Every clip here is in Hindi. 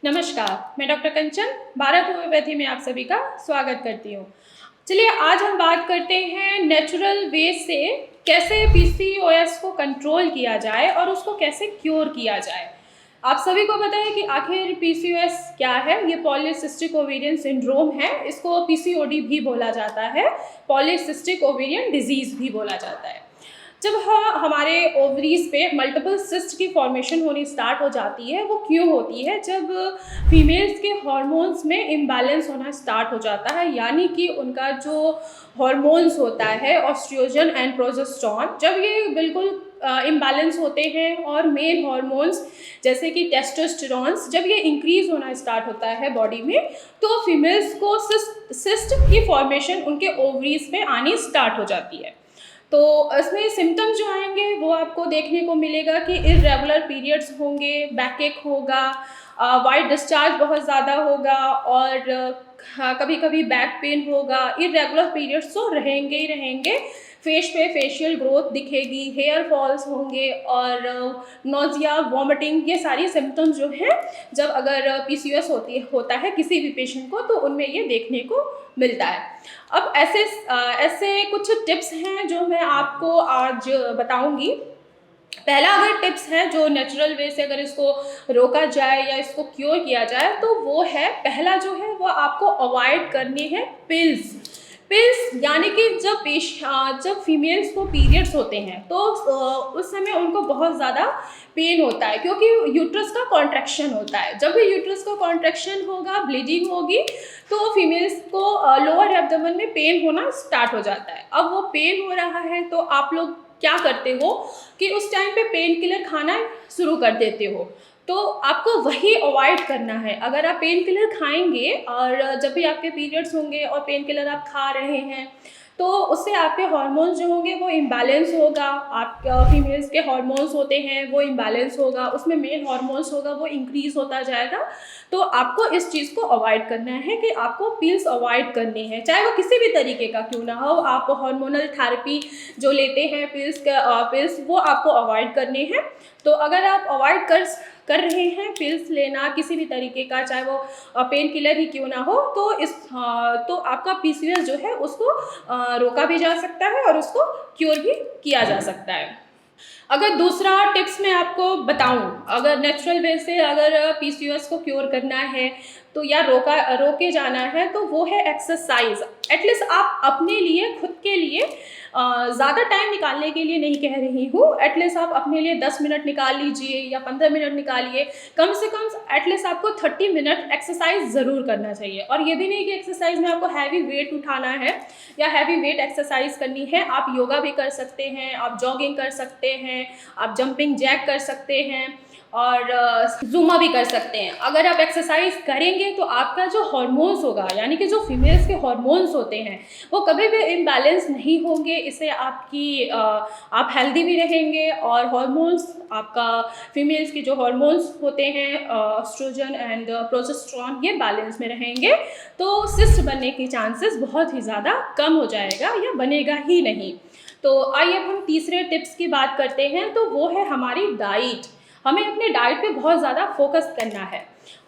नमस्कार, मैं डॉक्टर कंचन, भारत होम्योपैथी में आप सभी का स्वागत करती हूँ। चलिए आज हम बात करते हैं नेचुरल वे से कैसे पीसीओएस को कंट्रोल किया जाए और उसको कैसे क्योर किया जाए। आप सभी को पता है कि आखिर पीसीओएस क्या है? ये पॉलीसिस्टिक ओवेरियन सिंड्रोम है, इसको पीसीओडी भी बोला जाता है, पॉलीसिस्टिक ओवेरियन डिजीज़ भी बोला जाता है। जब हमारे ओवरीज पे मल्टीपल सिस्ट की फॉर्मेशन होनी स्टार्ट हो जाती है, वो क्यों होती है? जब फीमेल्स के हार्मोन्स में इम्बैलेंस होना स्टार्ट हो जाता है, यानी कि उनका जो हार्मोन्स होता है ऑस्ट्रोजन एंड प्रोजेस्टेरॉन, जब ये बिल्कुल इम्बैलेंस होते हैं और मेल हार्मोन्स जैसे कि टेस्टोस्टेरॉन्स जब ये इंक्रीज होना स्टार्ट होता है बॉडी में, तो फीमेल्स को सिस्ट की फॉर्मेशन उनके ओवरीज पे आनी स्टार्ट हो जाती है। तो इसमें सिम्टम्स जो आएंगे वो आपको देखने को मिलेगा कि इर्रेगुलर पीरियड्स होंगे, बैकएक होगा, वाइट डिस्चार्ज बहुत ज़्यादा होगा और कभी कभी बैक पेन होगा। इर्रेगुलर पीरियड्स तो रहेंगे ही रहेंगे, फेस पे फेशियल ग्रोथ दिखेगी, हेयर फॉल्स होंगे और नोजिया, वॉमिटिंग, ये सारी सिम्टम्स जो हैं जब अगर पीसीओएस होता है किसी भी पेशेंट को, तो उनमें ये देखने को मिलता है। अब ऐसे कुछ टिप्स हैं जो मैं आपको आज बताऊंगी। पहला अगर टिप्स है जो नेचुरल वे से अगर इसको रोका जाए या इसको क्योर किया जाए, तो वो है, पहला जो है वो आपको अवॉइड करनी है पिल्स। पिल्स यानी कि जब फीमेल्स को पीरियड्स होते हैं तो उस समय उनको बहुत ज़्यादा पेन होता है, क्योंकि यूट्रस का कॉन्ट्रैक्शन होता है। जब भी यूट्रस का कॉन्ट्रैक्शन होगा, ब्लीडिंग होगी, तो फीमेल्स को लोअर एब्डोमेन में पेन होना स्टार्ट हो जाता है। अब वो पेन हो रहा है तो आप लोग क्या करते हो कि उस टाइम पे पेन किलर खाना शुरू कर देते हो। तो आपको वही अवॉइड करना है। अगर आप पेन किलर खाएंगे और जब भी आपके पीरियड्स होंगे और पेन किलर आप खा रहे हैं, तो उससे आपके हार्मोन्स जो होंगे वो इम्बैलेंस होगा। आप फीमेल्स के हार्मोन्स होते हैं वो इम्बैलेंस होगा, उसमें मेल हार्मोन्स होगा वो इंक्रीज होता जाएगा। तो आपको इस चीज़ को अवॉइड करना है कि आपको पिल्स अवॉइड करनी है, चाहे वो किसी भी तरीके का क्यों ना हो। आप हार्मोनल थेरेपी जो लेते हैं, पिल्स वो आपको अवॉइड करने हैं। तो अगर आप अवॉइड कर रहे हैं पिल्स लेना किसी भी तरीके का, चाहे वो पेन किलर ही क्यों ना हो, तो आपका पीसीओएस जो है उसको रोका भी जा सकता है और उसको क्योर भी किया जा सकता है। अगर दूसरा टिप्स मैं आपको बताऊं, अगर नेचुरल वे से अगर पीसीओएस को क्योर करना है तो या रोके जाना है, तो वो है एक्सरसाइज। एटलीस्ट आप अपने लिए, खुद के लिए ज़्यादा टाइम निकालने के लिए नहीं कह रही हूँ, एटलीस्ट आप अपने लिए 10 मिनट निकाल लीजिए या 15 मिनट निकालिए। कम से कम एटलीस्ट आपको 30 मिनट एक्सरसाइज ज़रूर करना चाहिए। और ये भी नहीं कि एक्सरसाइज में आपको हैवी वेट उठाना है या हैवी वेट एक्सरसाइज करनी है। आप योगा भी कर सकते हैं, आप जॉगिंग कर सकते हैं, आप जंपिंग जैक कर सकते हैं और ज़ूमा भी कर सकते हैं। अगर आप एक्सरसाइज करेंगे तो आपका जो हार्मोन्स होगा, यानी कि जो फीमेल्स के हार्मोन्स होते हैं, वो कभी भी इम्बैलेंस नहीं होंगे। इससे आप हेल्दी भी रहेंगे और हार्मोन्स, आपका फीमेल्स के जो हार्मोन्स होते हैं एस्ट्रोजन एंड प्रोजेस्टेरॉन, ये बैलेंस में रहेंगे। तो सिस्ट बनने की चांसेस बहुत ही ज़्यादा कम हो जाएगा या बनेगा ही नहीं। तो आइए अब हम तीसरे टिप्स की बात करते हैं, तो वो है हमारी डाइट। हमें अपने डाइट पे बहुत ज़्यादा फोकस करना है।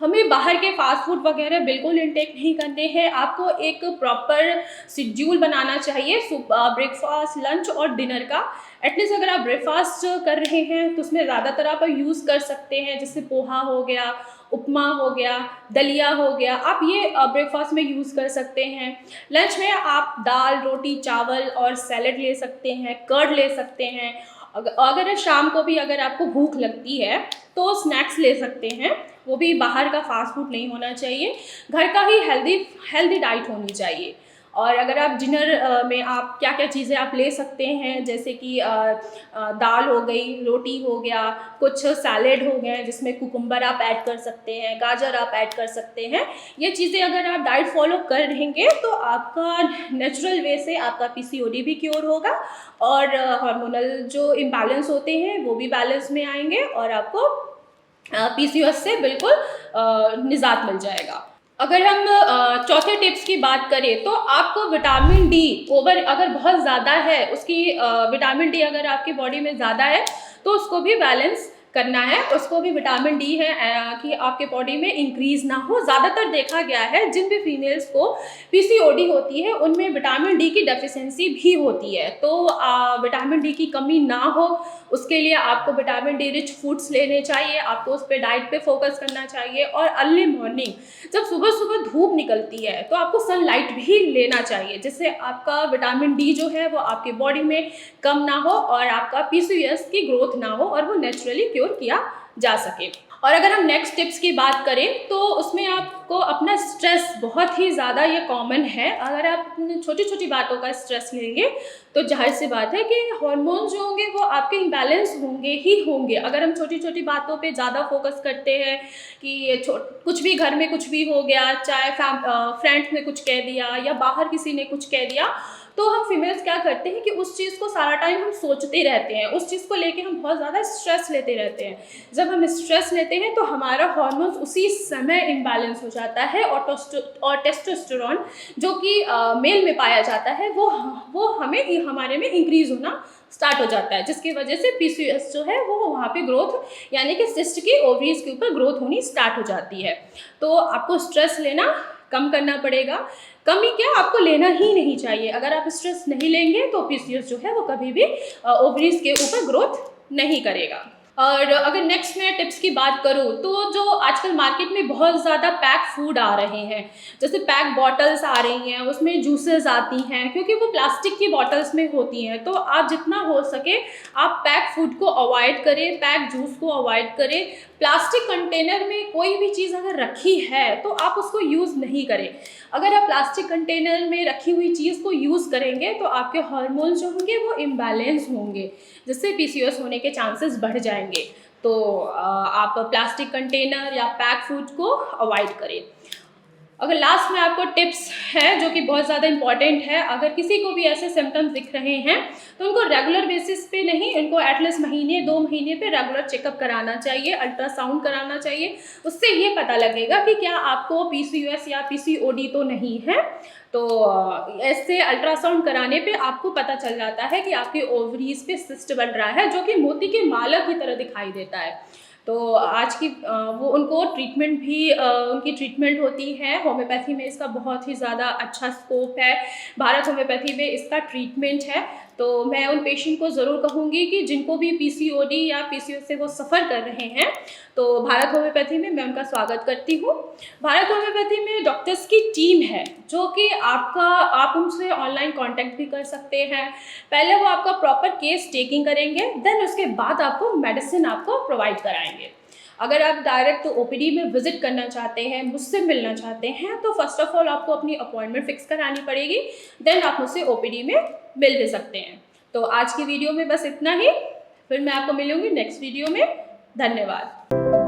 हमें बाहर के फास्ट फूड वगैरह बिल्कुल इंटेक नहीं करने हैं। आपको एक प्रॉपर शेड्यूल बनाना चाहिए ब्रेकफास्ट, लंच और डिनर का। एटलीस्ट अगर आप ब्रेकफास्ट कर रहे हैं तो उसमें ज़्यादातर आप यूज़ कर सकते हैं, जैसे पोहा हो गया, उपमा हो गया, दलिया हो गया, आप ये ब्रेकफास्ट में यूज़ कर सकते हैं। लंच में आप दाल, रोटी, चावल और सैलेड ले सकते हैं, कर्ड ले सकते हैं। अगर शाम को भी अगर आपको भूख लगती है तो स्नैक्स ले सकते हैं, वो भी बाहर का फास्ट फूड नहीं होना चाहिए, घर का ही हेल्दी डाइट होनी चाहिए। और अगर आप डिनर में आप क्या क्या चीज़ें आप ले सकते हैं, जैसे कि दाल हो गई, रोटी हो गया, कुछ सैलेड हो गए जिसमें कुकुम्बर आप ऐड कर सकते हैं, गाजर आप ऐड कर सकते हैं। ये चीज़ें अगर आप डाइट फॉलो कर रहेंगे तो आपका नेचुरल वे से आपका पीसीओडी भी क्योर होगा और हार्मोनल जो इम्बैलेंस होते हैं वो भी बैलेंस में आएंगे और आपको पीसीओएस से बिल्कुल निजात मिल जाएगा। अगर हम चौथे टिप्स की बात करें, तो आपको विटामिन डी अगर बहुत ज़्यादा है, उसकी विटामिन डी अगर आपकी बॉडी में ज़्यादा है तो उसको भी बैलेंस करना है, उसको भी विटामिन डी है कि आपके बॉडी में इंक्रीज़ ना हो। ज़्यादातर देखा गया है जिन भी फीमेल्स को पीसीओडी होती है उनमें विटामिन डी की डेफिशिएंसी भी होती है। तो विटामिन डी की कमी ना हो उसके लिए आपको विटामिन डी रिच फूड्स लेने चाहिए, आपको उस पर डाइट पे फोकस करना चाहिए। और अर्ली मॉर्निंग जब सुबह सुबह धूप निकलती है तो आपको सनलाइट भी लेना चाहिए, जिससे आपका विटामिन डी जो है वो आपकी बॉडी में कम ना हो और आपका पीसीओएस की ग्रोथ ना हो और वो नेचुरली क्योर किया जा सके। और अगर हम नेक्स्ट टिप्स की बात करें तो उसमें आपको अपना स्ट्रेस, बहुत ही ज़्यादा ये कॉमन है, अगर आप छोटी छोटी बातों का स्ट्रेस लेंगे तो जाहिर सी बात है कि हार्मोन्स जो होंगे वो आपके इम्बैलेंस होंगे ही होंगे। अगर हम छोटी छोटी बातों पे ज़्यादा फोकस करते हैं कि कुछ भी घर में कुछ भी हो गया, चाहे फ्रेंड्स ने कुछ कह दिया या बाहर किसी ने कुछ कह दिया, तो हम फीमेल्स क्या करते हैं कि उस चीज़ को सारा टाइम हम सोचते रहते हैं, उस चीज़ को लेके हम बहुत ज़्यादा स्ट्रेस लेते रहते हैं। जब हम स्ट्रेस लेते हैं तो हमारा हार्मोन्स उसी समय इम्बैलेंस हो जाता है और टेस्टोस्टेरोन जो कि मेल में पाया जाता है वो हमारे में इंक्रीज़ होना स्टार्ट हो जाता है, जिसकी वजह से पीसीओएस जो है वो वहाँ पे ग्रोथ यानी कि सिस्ट की ओवरीज के ऊपर ग्रोथ होनी स्टार्ट हो जाती है। तो आपको स्ट्रेस लेना कम करना पड़ेगा। कम ही क्या, आपको लेना ही नहीं चाहिए। अगर आप स्ट्रेस नहीं लेंगे तो पीसीओएस जो है वो कभी भी ओवरीज के ऊपर ग्रोथ नहीं करेगा। और अगर नेक्स्ट मैं टिप्स की बात करूँ तो जो आजकल मार्केट में बहुत ज़्यादा पैक फूड आ रहे हैं, जैसे पैक बॉटल्स आ रही हैं, उसमें जूसेस आती हैं, क्योंकि वो प्लास्टिक की बॉटल्स में होती हैं। तो आप जितना हो सके आप पैक फूड को अवॉइड करें, पैक जूस को अवॉइड करें। प्लास्टिक कंटेनर में कोई भी चीज़ अगर रखी है तो आप उसको यूज़ नहीं करें। अगर आप प्लास्टिक कंटेनर में रखी हुई चीज़ को यूज़ करेंगे तो आपके हार्मोन्स जो होंगे वो इम्बैलेंस होंगे, जिससे पीसीओएस होने के चांसेस बढ़ जाएंगे। तो आप प्लास्टिक कंटेनर या पैक फूड को अवॉइड करें। अगर लास्ट में आपको टिप्स है जो कि बहुत ज़्यादा इंपॉर्टेंट है, अगर किसी को भी ऐसे सिम्टम्स दिख रहे हैं तो उनको रेगुलर बेसिस पे नहीं, इनको एटलीस्ट महीने 2 महीने पे रेगुलर चेकअप कराना चाहिए, अल्ट्रासाउंड कराना चाहिए। उससे ये पता लगेगा कि क्या आपको पीसीओएस या पीसीओडी तो नहीं है। तो ऐसे अल्ट्रासाउंड कराने पे आपको पता चल जाता है कि आपके ओवरीज पे सिस्ट बन रहा है जो कि मोती के माला की तरह दिखाई देता है। तो आज की वो उनको ट्रीटमेंट भी उनकी ट्रीटमेंट होती है होम्योपैथी में, इसका बहुत ही ज़्यादा अच्छा स्कोप है। भारत होम्योपैथी में इसका ट्रीटमेंट है। तो मैं उन पेशेंट को ज़रूर कहूँगी कि जिनको भी पीसीओडी या पीसीओएस से वो सफ़र कर रहे हैं तो भारत होम्योपैथी में मैं उनका स्वागत करती हूँ। भारत होम्योपैथी में डॉक्टर्स की टीम है जो कि आप उनसे ऑनलाइन कांटेक्ट भी कर सकते हैं। पहले वो आपका प्रॉपर केस टेकिंग करेंगे, देन उसके बाद आपको मेडिसिन आपको प्रोवाइड कराएंगे। अगर आप डायरेक्ट ओपीडी में विजिट करना चाहते हैं, मुझसे मिलना चाहते हैं, तो फर्स्ट ऑफ ऑल आपको अपनी अपॉइंटमेंट फिक्स करानी पड़ेगी, देन आप मुझसे ओपीडी में मिल भी सकते हैं। तो आज की वीडियो में बस इतना ही, फिर मैं आपको मिलूंगी नेक्स्ट वीडियो में। धन्यवाद।